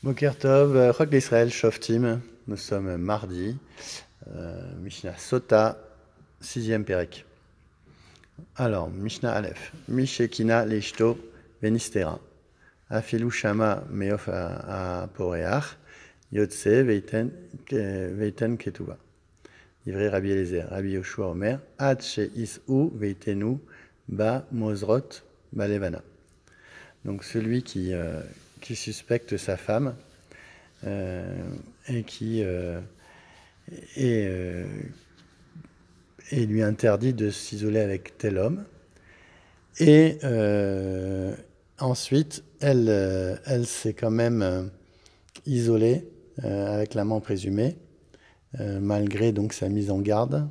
Boker Tov, Chok d'Israël, Shoftim. Nous sommes mardi. Mishnah Sota, 6e Pérec. Alors, Mishnah Aleph. Mishekina Leishto Venistera. Afilu Shama Meof a Poreach. Yotse Veiten Ketuva. Livré Rabbi Eliezer. Rabbi Yoshua Omer. Ad Sheis'u Veitenu Ba Mozrot Balevana. Donc, celui qui suspecte sa femme et lui interdit de s'isoler avec tel homme. Et ensuite, elle s'est quand même isolée avec l'amant présumé, malgré donc sa mise en garde.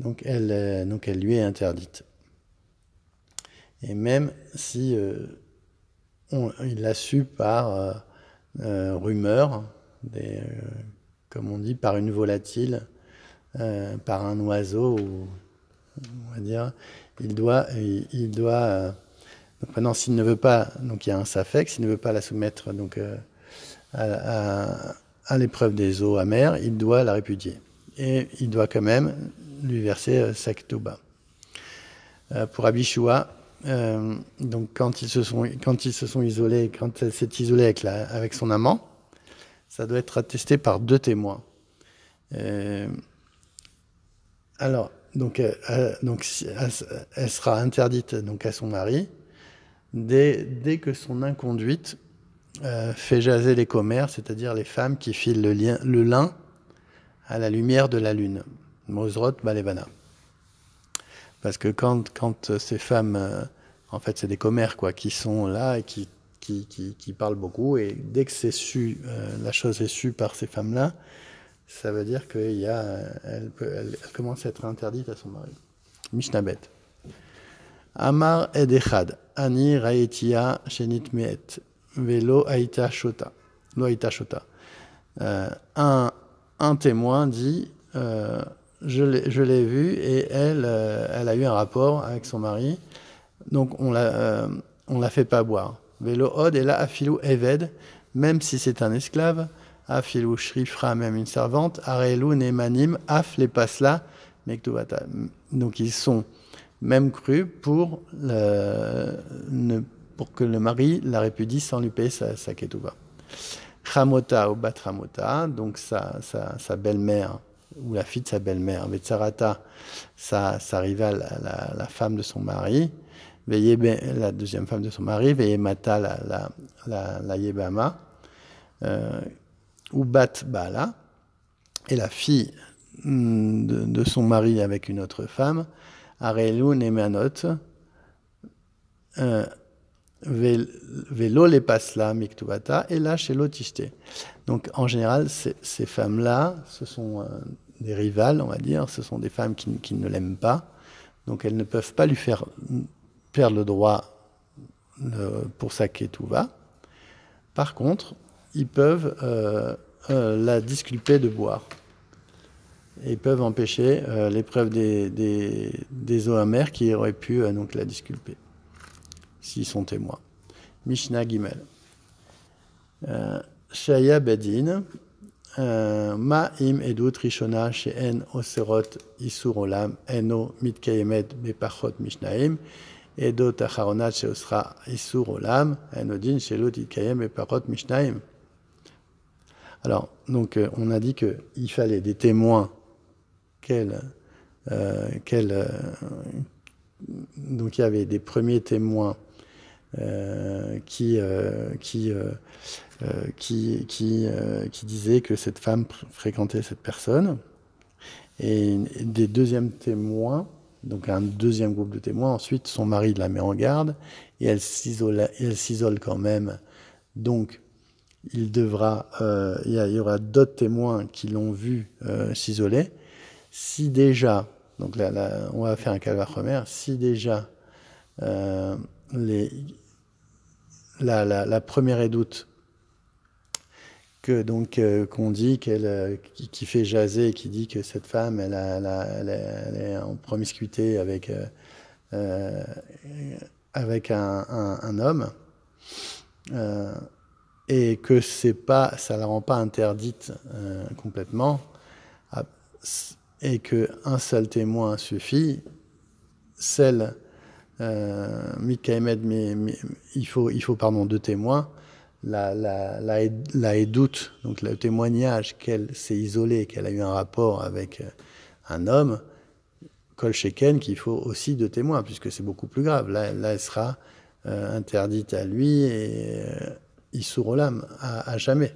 Donc elle lui est interdite. Et même si il l'a su par rumeur, comme on dit, par une volatile, par un oiseau, ou, on va dire, il doit donc maintenant, s'il ne veut pas, donc il y a un safek, s'il ne veut pas la soumettre donc à l'épreuve des eaux amères, il doit la répudier. Et il doit quand même lui verser sa ketouba. Pour Abishua, donc quand ils se sont isolés, quand elle s'est isolée avec son amant, ça doit être attesté par 2 témoins. Alors, donc elle sera interdite donc à son mari dès que son inconduite fait jaser les commères, c'est-à-dire les femmes qui filent le lin à la lumière de la lune. Mozrot Balevana. Parce que quand ces femmes, en fait, c'est des commères quoi, qui sont là et qui parlent beaucoup, et dès que c'est su, la chose est sue par ces femmes-là, ça veut dire qu'elle commence à être interdite à son mari. Mishnah Bet. Amar edechad, ani raetia shenit meet, velo aita shota. Lo aita shota. Un témoin dit, je l'ai vue et elle a eu un rapport avec son mari, donc on la fait pas boire. Velo od et là afilou eved, même si c'est un esclave, afilou shrifra, même une servante, arelu nemanim af les pasla mektuvata. Donc ils sont même crus pour que le mari la répudie sans lui payer sa ketuva. Chamota ou bat Chamota, donc sa belle-mère, ou la fille de sa belle-mère, Vetsarata, sa rivale, la femme de son mari, la deuxième femme de son mari, Veyemata, la Yebama, ou Bat Bala, et la fille de son mari avec une autre femme, Arelu Nemanot, Velo les pasla miktuvata et là chez l'otiste. Donc en général, ces femmes-là, ce sont des rivales, on va dire, ce sont des femmes qui ne l'aiment pas, donc elles ne peuvent pas lui faire perdre le droit pour sa ketouva. Par contre, ils peuvent la disculper de boire. Et ils peuvent empêcher l'épreuve des eaux amères qui auraient pu donc la disculper, s'ils sont témoins. Mishnah Gimel. Shaya Bedin. Ma im edut rishona she'en oserot isur olam eno mitkayemet bepachot mishnaim edot acharonat she'osra isur olam enodin she'lo titkayem bepachot mishnaim. Alors, donc, on a dit qu'il fallait des témoins donc il y avait des premiers témoins qui disaient que cette femme fréquentait cette personne, et des deuxièmes témoins, donc un deuxième groupe de témoins. Ensuite, son mari la met en garde et elle s'isole quand même. Donc, il y aura d'autres témoins qui l'ont vu s'isoler. Si déjà, donc là, on va faire un calvachomer, si déjà la première édoute qu'on dit qui fait jaser, qui dit que cette femme elle est en promiscuité avec un homme, et que c'est pas, ça la rend pas interdite complètement, et qu'un seul témoin suffit, celle Mikaemed, mais il faut pardon, deux témoins. La Edout, donc le témoignage qu'elle s'est isolée, qu'elle a eu un rapport avec un homme, Kol Sheken, qu'il faut aussi deux témoins, puisque c'est beaucoup plus grave. Là elle sera interdite à lui et Issour Olam à jamais.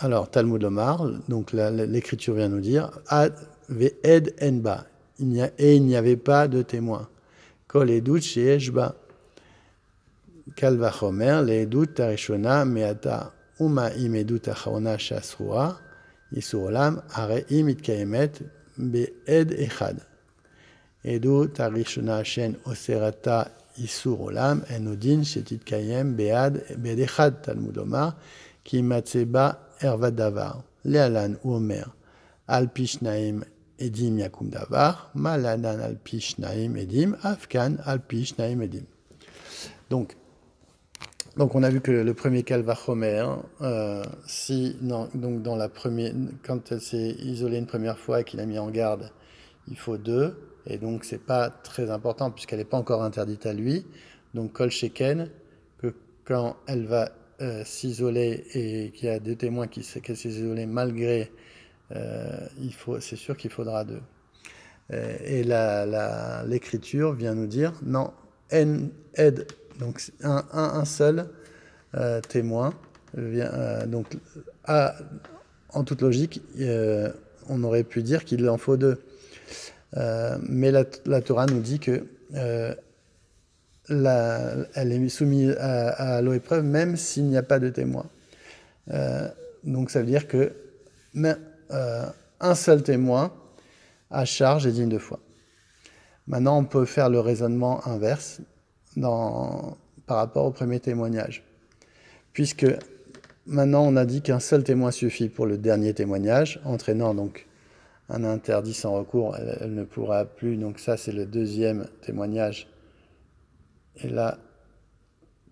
Alors, Talmud Lomar, donc l'écriture vient nous dire Ad ve'ed enba, et il n'y avait pas de témoin. Kol edut sheyesh ba. Kal vachomer, le'edut tarishona me'ata uma im edut acharona she'asrua, Isur olam, hare'im itkaemet be'ed echad. Edut tarishona shen oserata Isur olam, enudin shetitkayem be'ed echad, Talmud Lomar, ki matzeba Ervad davar, le'alan ou omer, al pishnaim edim yakum davar, maladan al pishnaim edim, afkan al pishnaim edim. Donc on a vu que le premier cas va chomer, donc dans la première, quand elle s'est isolée une première fois et qu'il a mis en garde, il faut deux, et donc c'est pas très important puisqu'elle n'est pas encore interdite à lui. Donc Kol Sheken, que quand elle va s'isoler et qu'il y a deux témoins qu'elle s'est isolée malgré, c'est sûr qu'il faudra deux. Et l'écriture vient nous dire non, en ed, donc un seul témoin vient, donc en toute logique, on aurait pu dire qu'il en faut deux, mais la Torah nous dit que elle est soumise à l'épreuve même s'il n'y a pas de témoin. Donc ça veut dire que un seul témoin à charge est digne de foi. Maintenant, on peut faire le raisonnement inverse par rapport au premier témoignage. Puisque maintenant, on a dit qu'un seul témoin suffit pour le dernier témoignage, entraînant donc un interdit sans recours, elle ne pourra plus. Donc ça, c'est le deuxième témoignage. Et là,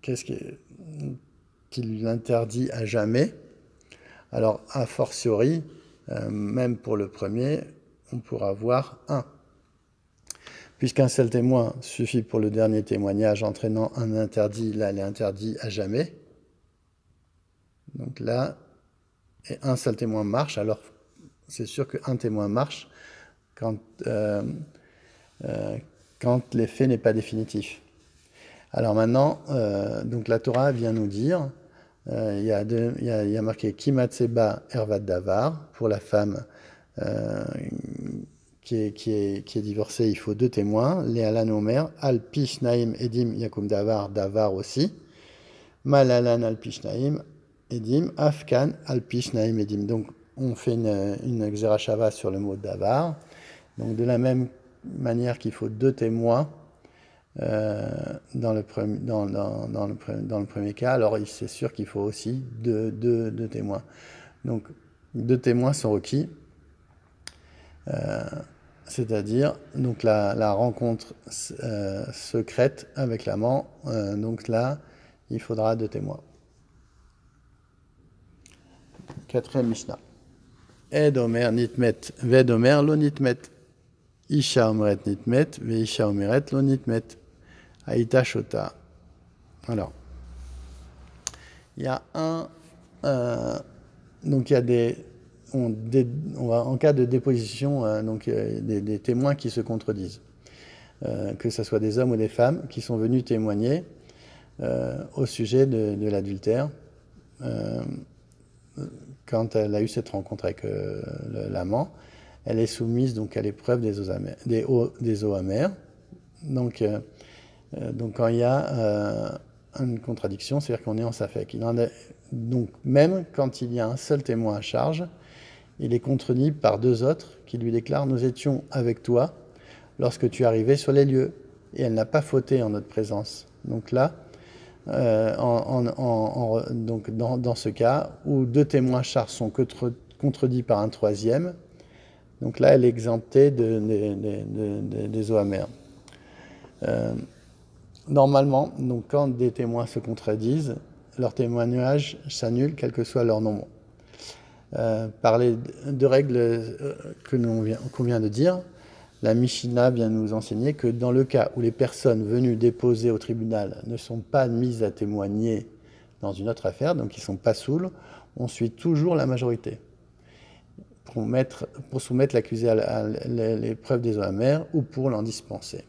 qu'est-ce qui l'interdit à jamais? Alors, a fortiori, même pour le premier, on pourra voir un. Puisqu'un seul témoin suffit pour le dernier témoignage, entraînant un interdit, là, elle est interdite à jamais. Donc là, et un seul témoin marche, alors c'est sûr qu'un témoin marche quand l'effet n'est pas définitif. Alors maintenant, donc la Torah vient nous dire, il y a marqué Kimatseba Ervad Davar, pour la femme qui est divorcée, il faut deux témoins, Léalan Omer, Al Pishnaim Edim Yakum Davar, Davar aussi, Malalan Al Pishnaim Edim, Afkan Al Pishnaim Edim. Donc on fait une xerashava sur le mot Davar. Donc de la même manière qu'il faut deux témoins dans le premier cas, alors c'est sûr qu'il faut aussi deux témoins. Donc deux témoins sont requis, c'est-à-dire donc la rencontre secrète avec l'amant. Donc là, il faudra deux témoins. Quatrième Mishnah. Ed omer nitmet, ved omer lo nitmet. Isha omeret nitmet, ve isha omeret lo nitmet. Aïta Shota. Alors, il y a donc il y a en cas de déposition, donc des témoins qui se contredisent, que ce soit des hommes ou des femmes qui sont venus témoigner au sujet de l'adultère quand elle a eu cette rencontre avec l'amant. Elle est soumise donc à l'épreuve des eaux amères. Donc quand il y a une contradiction, c'est-à-dire qu'on est en safek. Donc même quand il y a un seul témoin à charge, il est contredit par deux autres qui lui déclarent « Nous étions avec toi lorsque tu arrivais sur les lieux, et elle n'a pas fauté en notre présence. » Donc là, donc dans ce cas où deux témoins à charge sont contredits par un troisième, donc là, elle est exemptée des eaux amères. Normalement, donc quand des témoins se contredisent, leur témoignage s'annule, quel que soit leur nombre. Par les deux règles qu'on vient de dire, la Mishnah vient nous enseigner que dans le cas où les personnes venues déposer au tribunal ne sont pas admises à témoigner dans une autre affaire, donc ils ne sont pas saouls, on suit toujours la majorité pour soumettre l'accusé à l'épreuve des eaux amères ou pour l'en dispenser.